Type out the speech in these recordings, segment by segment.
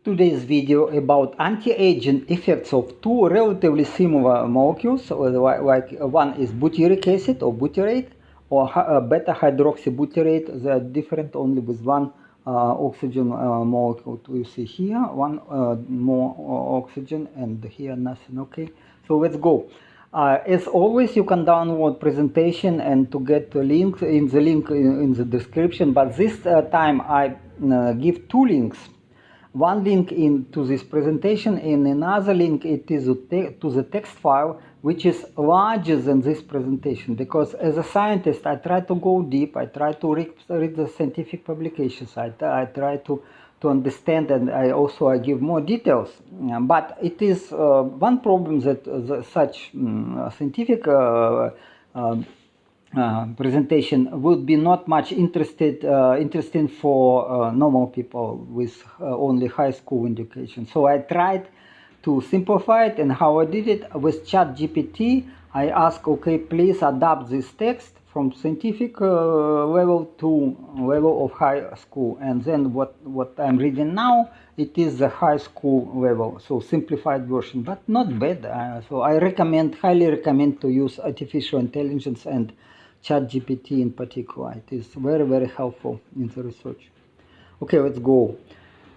today's video about anti-aging effects of two relatively similar molecules, like one is butyric acid or butyrate, or beta-hydroxybutyrate. They are different only with one oxygen molecule. You see here one more oxygen, and here nothing. Okay, so let's go. As always, you can download presentation and to get the link in the description. But this time I give two links. One link into this presentation and another link it is to the text file, which is larger than this presentation, because as a scientist I try to go deep, I try to read the scientific publications, I try to understand, and I give more details. But it is one problem that such scientific presentation would be not much interesting for normal people with only high school education. So I tried to simplify it, and how I did it with ChatGPT. I asked, okay, please adapt this text from scientific level to level of high school, and then what I'm reading now, it is the high school level, so simplified version, but not bad. So I highly recommend to use artificial intelligence and ChatGPT in particular. It is very, very helpful in the research. Okay, let's go.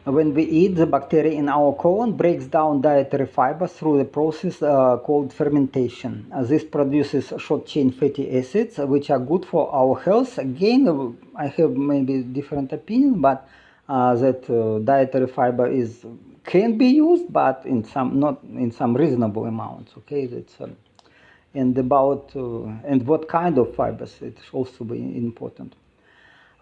When we eat, the bacteria in our colon breaks down dietary fiber through the process called fermentation. This produces short-chain fatty acids, which are good for our health. Again, I have maybe different opinion, but that dietary fiber can be used, but not in some reasonable amounts. Okay, that's and what kind of fibers, it's also very important.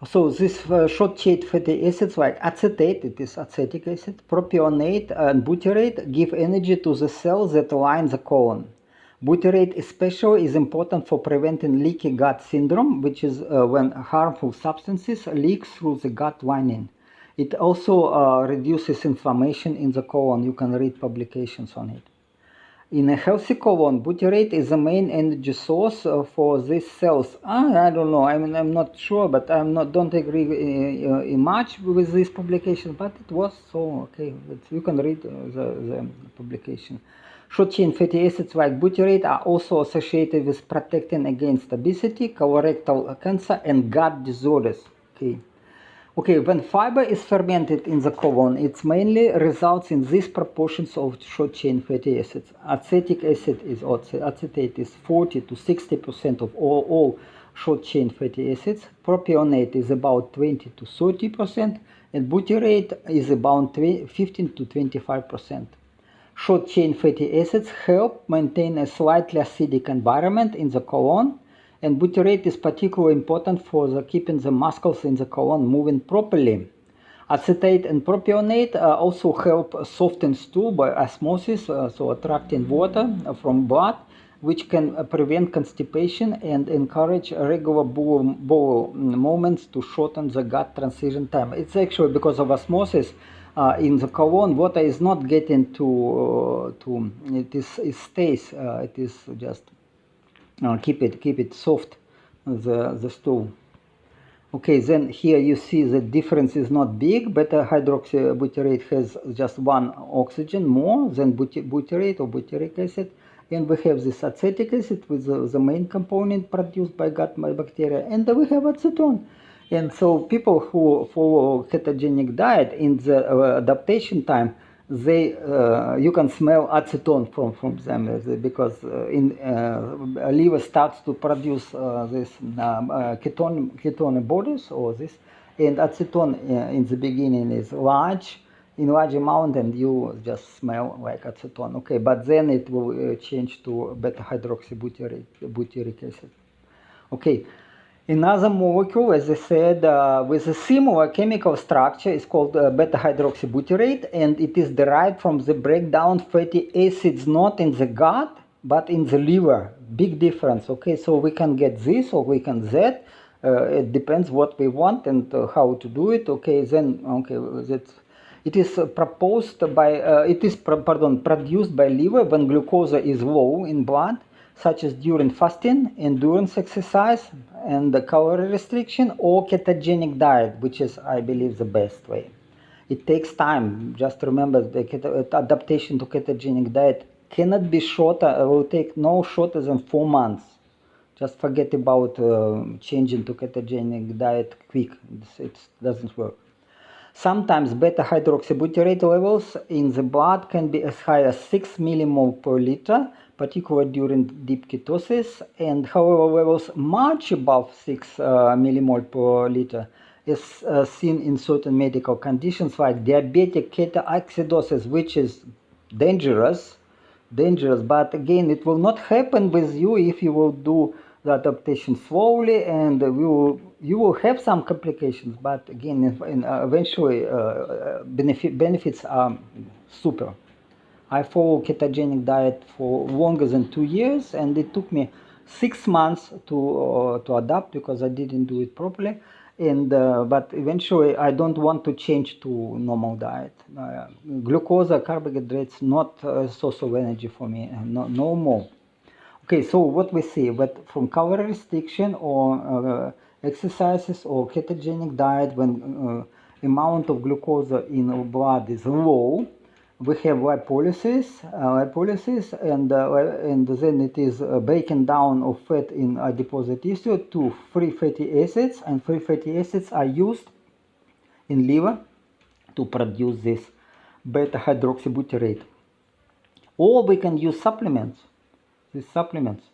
So this short-chain fatty acids like acetate, it is acetic acid, propionate and butyrate give energy to the cells that line the colon. Butyrate especially is important for preventing leaky gut syndrome, which is when harmful substances leak through the gut lining. It also reduces inflammation in the colon. You can read publications on it. In a healthy colon, butyrate is the main energy source for these cells. I don't know. I mean, I'm not sure, but don't agree much with this publication. But it was so okay. You can read the publication. Short-chain fatty acids like butyrate are also associated with protecting against obesity, colorectal cancer, and gut disorders. Okay, when fiber is fermented in the colon, it mainly results in these proportions of short-chain fatty acids. Acetic acid acetate is 40 to 60% of all short-chain fatty acids. Propionate is about 20 to 30%, and butyrate is about 15 to 25%. Short-chain fatty acids help maintain a slightly acidic environment in the colon, and butyrate is particularly important for keeping the muscles in the colon moving properly. Acetate and propionate also help soften stool by osmosis, so attracting water from blood, which can prevent constipation and encourage regular bowel movements to shorten the gut transition time. It's actually because of osmosis in the colon, water is not getting it stays. It is just keep it soft, the stool. Okay, then here you see the difference is not big. Beta-hydroxybutyrate has just one oxygen more than butyrate or butyric acid, and we have this acetic acid with the main component produced by gut bacteria, and we have acetone. And so people who follow ketogenic diet in the adaptation time, you can smell acetone from them, because liver starts to produce this ketone bodies or this, and acetone in the beginning is in large amount, and you just smell like acetone. Okay, but then it will change to beta-hydroxybutyrate, butyric acid. Okay. Another molecule, as I said, with a similar chemical structure is called beta-hydroxybutyrate, and it is derived from the breakdown fatty acids not in the gut but in the liver. Big difference. Okay, so we can get this or we can that. It depends what we want and how to do it. Okay, then it is produced by liver when glucose is low in blood, such as during fasting, endurance exercise, and the calorie restriction, or ketogenic diet, which is, I believe, the best way. it takes time. Just remember the adaptation to ketogenic diet cannot be shorter. It will take no shorter than 4 months. Just forget about changing to ketogenic diet quick. It doesn't work. Sometimes beta-hydroxybutyrate levels in the blood can be as high as 6 millimole per liter, particularly during deep ketosis, and however levels much above 6 millimole per liter is seen in certain medical conditions like diabetic ketoacidosis, which is dangerous, but again, it will not happen with you if you will do the adaptation slowly, and you will have some complications, but again, eventually benefits are super. I follow ketogenic diet for longer than 2 years, and it took me 6 months to adapt because I didn't do it properly. And but eventually, I don't want to change to normal diet. Glucose, carbohydrates, not a source of energy for me. No more. Okay, so what we see, but from calorie restriction or exercises or ketogenic diet, when amount of glucose in blood is low, we have lipolysis, and then it is breaking down of fat in adipose tissue to free fatty acids, and free fatty acids are used in liver to produce this beta-hydroxybutyrate. Or we can use supplements. These supplements,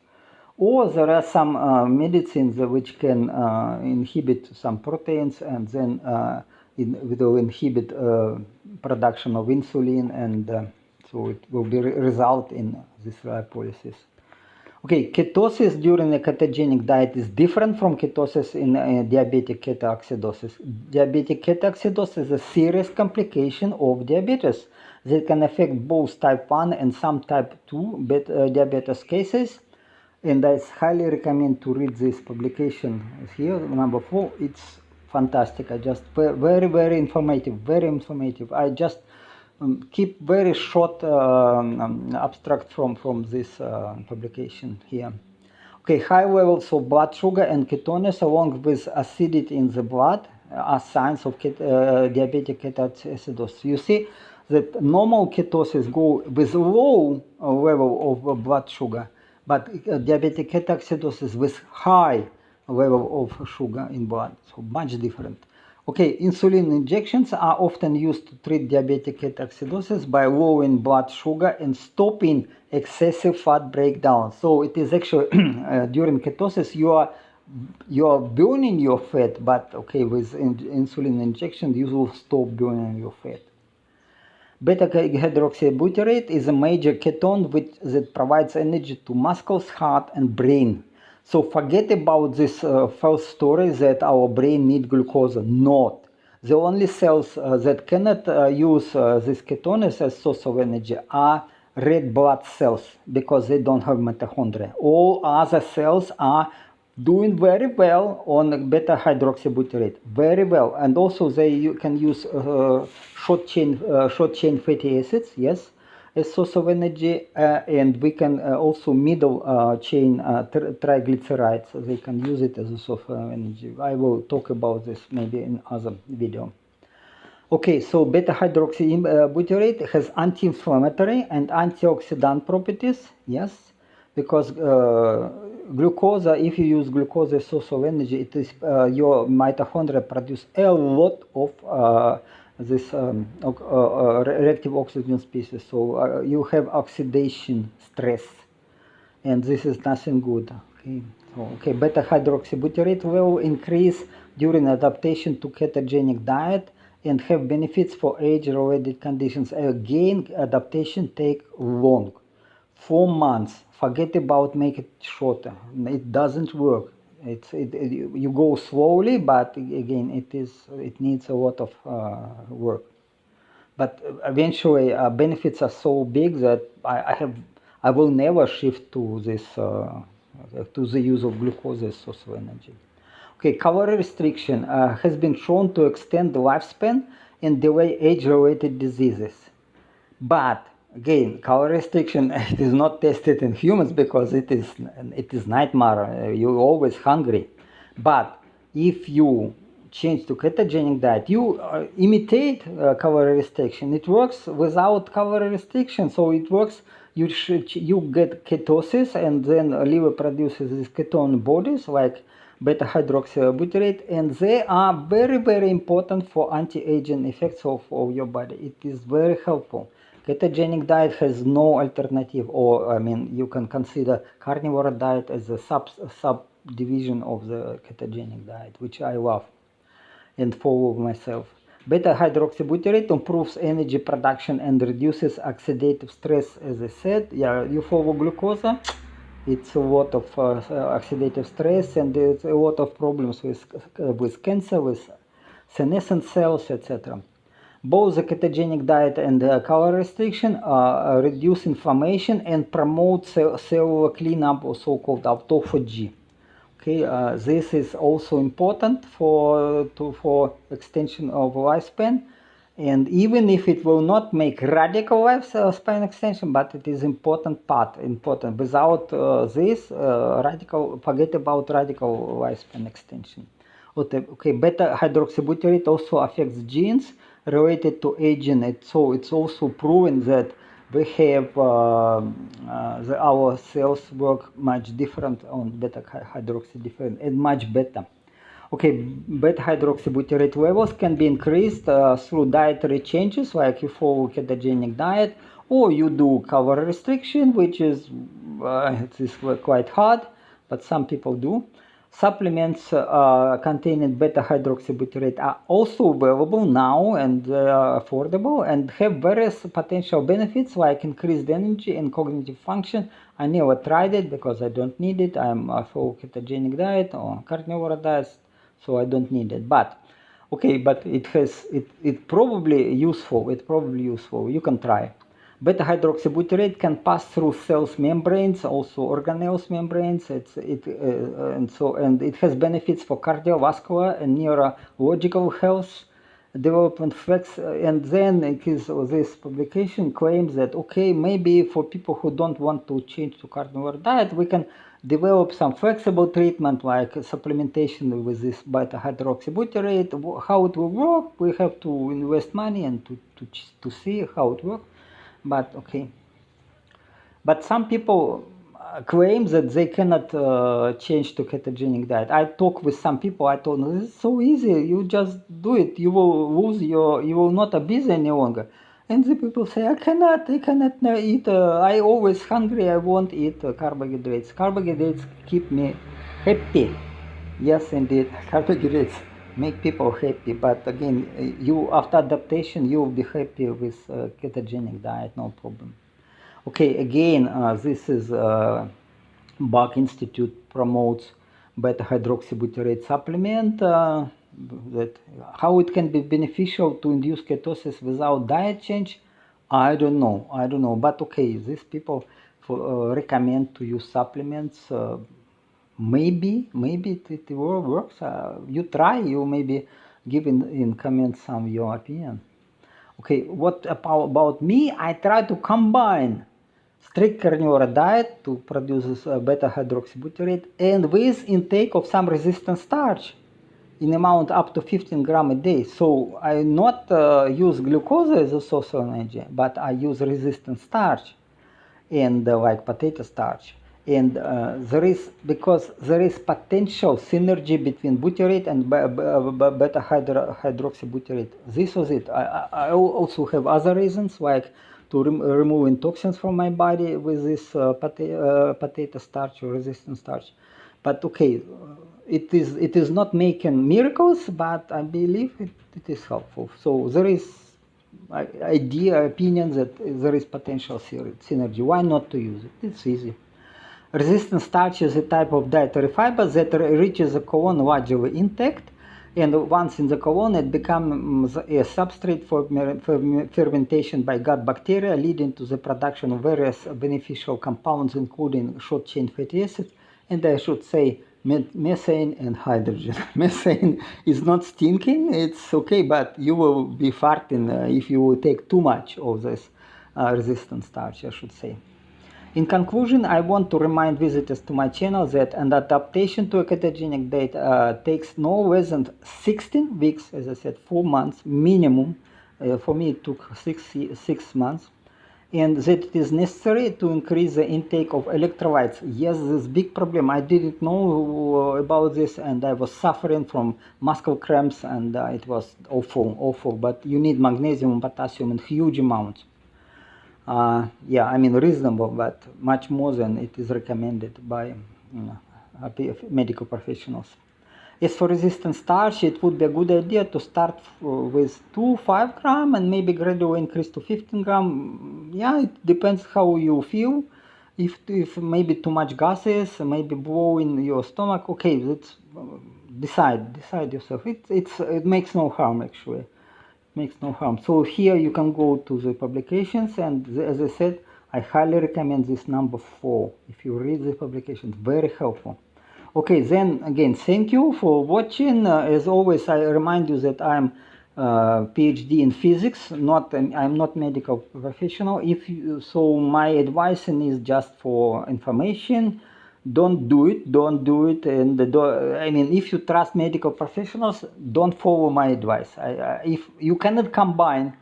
or there are some medicines which can inhibit some proteins, and then it will inhibit production of insulin, and so it will be result in this lipolysis. Okay, ketosis during a ketogenic diet is different from ketosis in diabetic ketoacidosis. Diabetic ketoacidosis is a serious complication of diabetes that can affect both type 1 and some type 2 diabetes cases. And I highly recommend to read this publication here, number 4. It's fantastic. I just very informative. I just keep very short abstract from this publication here. Okay, high levels of blood sugar and ketones along with acidity in the blood are signs of diabetic ketoacidosis. You see that normal ketosis go with low level of blood sugar, but diabetic ketoacidosis with high level of sugar in blood, so much different. Okay, insulin injections are often used to treat diabetic ketoacidosis by lowering blood sugar and stopping excessive fat breakdown. So it is actually during ketosis you are burning your fat, but okay, with insulin injection you will stop burning your fat. Beta-hydroxybutyrate is a major ketone that provides energy to muscles, heart, and brain. So forget about this false story that our brain needs glucose. Not. The only cells that cannot use this ketones as source of energy are red blood cells because they don't have mitochondria. All other cells are doing very well on beta-hydroxybutyrate, very well, and also you can use short chain fatty acids, yes, as source of energy, and we can also middle chain triglycerides. So they can use it as a source of energy. I will talk about this maybe in other video. Okay, so beta-hydroxybutyrate has anti-inflammatory and antioxidant properties, yes, because glucose, if you use glucose as source of energy, it is your mitochondria produce a lot of this reactive oxygen species. So you have oxidation stress, and this is nothing good. Okay, so, okay, beta-hydroxybutyrate will increase during adaptation to ketogenic diet and have benefits for age-related conditions. Again, adaptation take long. 4 months. Forget about make it shorter. It doesn't work. You go slowly, but again, it needs a lot of work. But eventually, benefits are so big that I will never shift to this to the use of glucose as source of energy. Okay, calorie restriction has been shown to extend the lifespan and delay age-related diseases, but again, calorie restriction it is not tested in humans because it is nightmare. You're always hungry. But if you change to ketogenic diet, you imitate calorie restriction. It works without calorie restriction, so it works. You get ketosis, and then liver produces these ketone bodies like beta-hydroxybutyrate, and they are very, very important for anti-aging effects of your body. It is very helpful. Ketogenic diet has no alternative, or I mean, you can consider carnivore diet as a subdivision of the ketogenic diet, which I love and follow myself. Beta-hydroxybutyrate improves energy production and reduces oxidative stress, as I said. Yeah, you follow glucose, it's a lot of oxidative stress, and there's a lot of problems with cancer, with senescent cells, etc. Both the ketogenic diet and calorie restriction reduce inflammation and promote cellular cleanup, or so-called autophagy. Okay, this is also important for extension of lifespan, and even if it will not make radical lifespan extension, but it is important. Without this, forget about radical lifespan extension. Okay, beta-hydroxybutyrate also affects genes related to aging. So it's also proven that we have our cells work much different on beta-hydroxy and much better. Okay, beta-hydroxybutyrate levels can be increased through dietary changes, like you follow ketogenic diet, or you do calorie restriction, which is quite hard, but some people do. Supplements containing beta-hydroxybutyrate are also available now, and affordable, and have various potential benefits like increased energy and cognitive function. I never tried it because I don't need it. I follow ketogenic diet or carnivore diet, so I don't need it. But okay, but it's probably useful. You can try. Beta-hydroxybutyrate can pass through cells membranes, also organelles membranes. And it has benefits for cardiovascular and neurological health development effects. And then this publication claims that okay, maybe for people who don't want to change to carnivore diet, we can develop some flexible treatment like supplementation with this beta-hydroxybutyrate. How it will work, we have to invest money and to see how it works. But okay, but some people claim that they cannot change to ketogenic diet. I talk with some people. I told them, this is so easy. You just do it. You will not obese any longer. And the people say, I cannot eat. I always hungry. I won't eat carbohydrates. Carbohydrates keep me happy. Yes, indeed, carbohydrates make people happy. But again, you after adaptation, you will be happy with ketogenic diet, no problem. Okay, again, this is Bach Institute promotes beta-hydroxybutyrate supplement. That how it can be beneficial to induce ketosis without diet change, I don't know. But okay, these people recommend to use supplements. Maybe it works. You try. You maybe give in comments some your opinion. Okay, what about me? I try to combine strict carnivore diet to produce beta-hydroxybutyrate and with intake of some resistant starch in amount up to 15 grams a day. So I not use glucose as a source of energy, but I use resistant starch and like potato starch. And because there is potential synergy between butyrate and beta-hydroxybutyrate. This was it. I also have other reasons, like to removing toxins from my body with this potato starch or resistant starch. But okay, it is not making miracles, but I believe it is helpful. So there is opinion that there is potential synergy. Why not to use it? It's easy. Resistant starch is a type of dietary fiber that reaches the colon largely intact, and once in the colon it becomes a substrate for fermentation by gut bacteria, leading to the production of various beneficial compounds, including short-chain fatty acids, and I should say methane and hydrogen. Methane is not stinking, it's okay, but you will be farting if you will take too much of this resistant starch, I should say. In conclusion, I want to remind visitors to my channel that an adaptation to a ketogenic diet takes no less than 16 weeks, as I said, 4 months minimum. For me, it took 6 months. And that it is necessary to increase the intake of electrolytes. Yes, this big problem. I didn't know about this, and I was suffering from muscle cramps, and it was awful. But you need magnesium and potassium in huge amounts. Yeah, I mean reasonable, but much more than it is recommended by medical professionals. As for resistant starch, it would be a good idea to start with 5 gram and maybe gradually increase to 15 gram. Yeah, it depends how you feel. If maybe too much gases, maybe blow in your stomach, okay, let's decide yourself. It makes no harm actually. Makes no harm. So here you can go to the publications, and as I said, I highly recommend this number 4. If you read the publications, very helpful. Okay, then again, thank you for watching. As always, I remind you that I'm PhD in physics. I'm not medical professional. So my advice is just for information. Don't do it. And I mean, if you trust medical professionals, don't follow my advice. If you cannot combine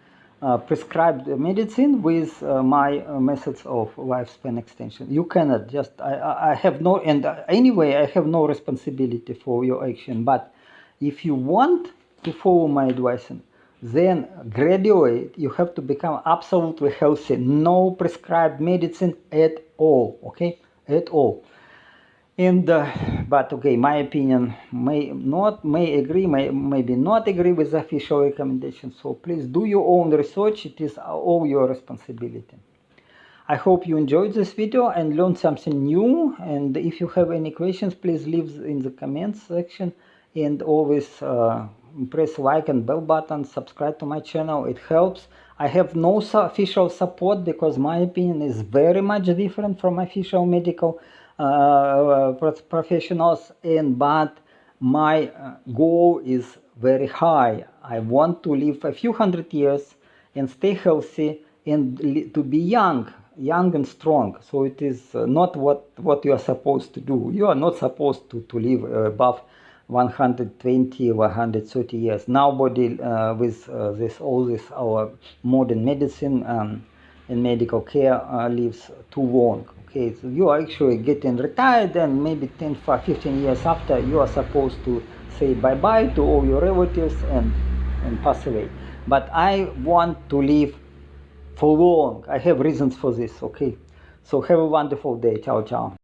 prescribed medicine with my methods of lifespan extension, you cannot. Just I have no, and anyway, I have no responsibility for your action. But if you want to follow my advice, then gradually you have to become absolutely healthy. No prescribed medicine at all. Okay, at all. And but okay, my opinion may agree, maybe not agree with the official recommendations. So please do your own research. It is all your responsibility. I hope you enjoyed this video and learned something new. And if you have any questions, please leave in the comments section. And always press like and bell button. Subscribe to my channel. It helps. I have no official support because my opinion is very much different from official medical professionals, but my goal is very high. I want to live a few hundred years and stay healthy and to be young and strong. So it is not what you are supposed to do. You are not supposed to live above 120 or 130 years. Nobody with all this our modern medicine and medical care lives too long. Okay, so you are actually getting retired, and maybe 10, 15 years after, you are supposed to say bye-bye to all your relatives and pass away. But I want to live for long. I have reasons for this, okay? So have a wonderful day. Ciao, ciao.